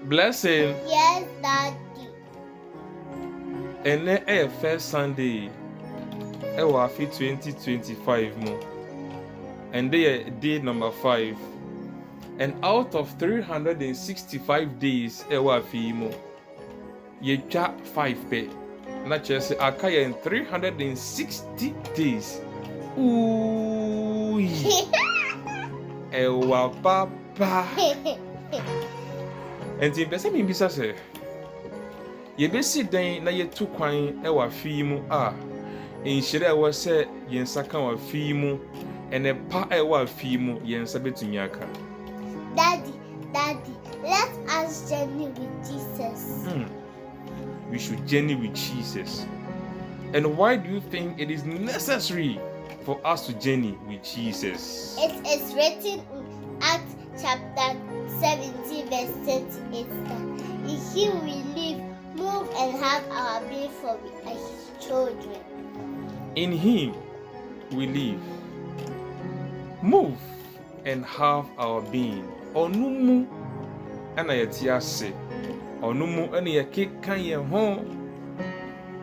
Blessing. Yes, Daddy. And then first Sunday, Wafi 2025 mo. And they day number 5. And out of 365 days, Wafi mo. Ye cha 5 pe. Na chese akaya in 360 days. Ooh. Ewa papa. Enti pese mi bisa se. Ye besi dan na ye tu kwan ewa fi mu a. Nhyira ewa se yensa kan wa fi mu. Ene pa ewa fi mu yensa betumi aka. Daddy, let us journey with Jesus. We should journey with Jesus. And why do you think it is necessary for us to journey with Jesus? It is written in Acts chapter 17 verse 38 that in Him we live, move, and have our being, for we are His children. In Him we live, move, and have our being. Onumu ana yeti ase. Onumu ana yekekan ye ho.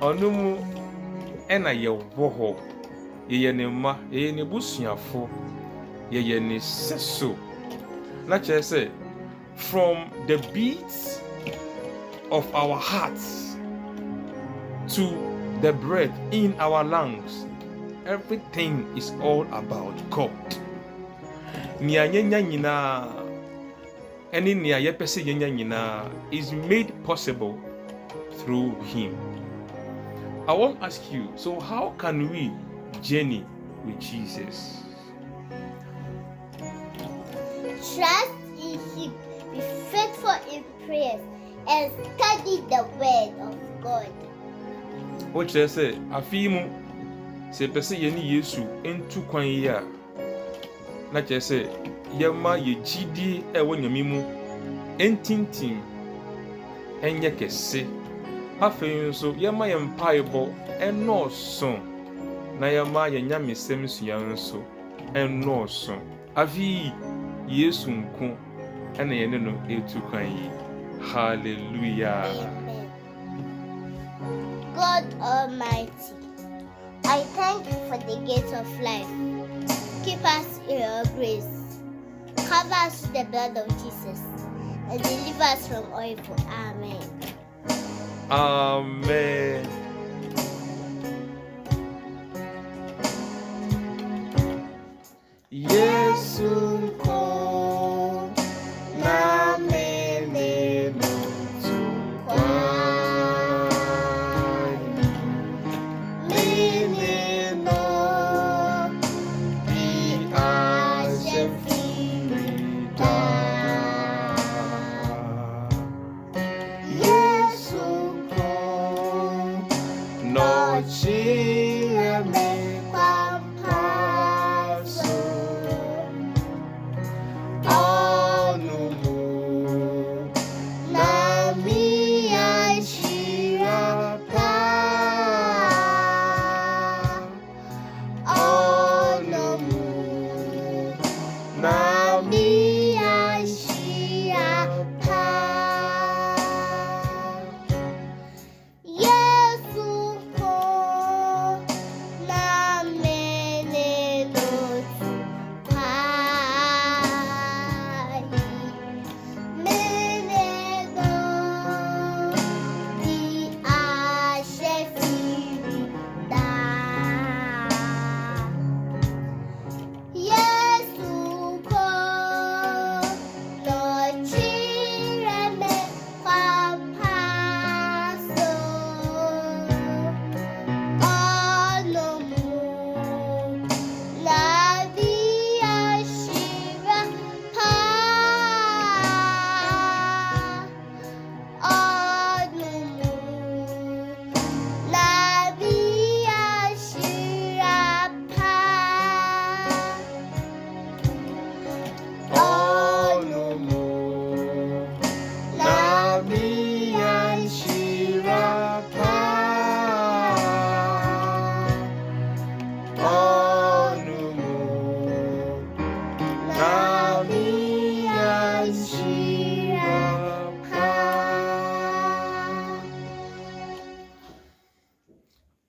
Onumu ana ye woho. Ye ne ma, ye ne busuafo. Ye ne seso. Na chere say from the beats of our hearts to the breath in our lungs, everything is all about God. Nia nyanya nyina any nia yepese nyanya nyina is made possible through Him. I want to ask you, so how can we journey with Jesus? Trust in Him, be faithful in prayers, and study the Word of God. What should I say? Afimu se pese yeni Yesu entu kwan yi a na che say yema ye gidi ewo nyame mu entintim enye kese afei nso yema ye mpaebo enoso na yema ye nyame sem sua nso enoso afi Yesu Nko ena ye ne no etu kwan yi. Hallelujah. Amen. God Almighty, I thank you for the gate of life. Keep us in your grace. Cover us with the blood of Jesus and deliver us from all evil. Amen. Amen. Yesu Nko na mene no nhyira pa.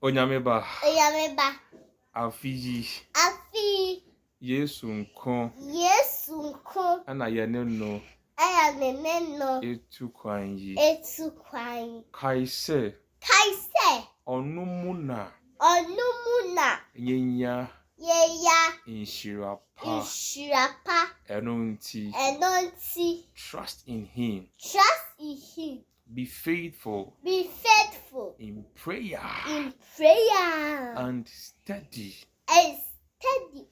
Onyameba. Oyameba. Afi. Yesu Nko. Yesu Nko. Ana yeneno. Ayaneneno. Etu Kwan yi. Kaise. Onumuna. Yeya. Nhyira pa. Enonti. Trust in him. Be faithful. In prayer. And study.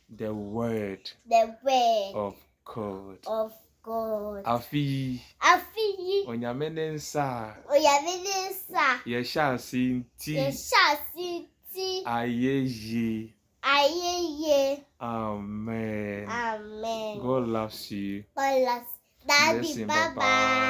The word. Of God. Afi. Onyamenensa. Yeshasinti. Ayeye. Amen. God loves you. Daddy, Blessing, bye-bye.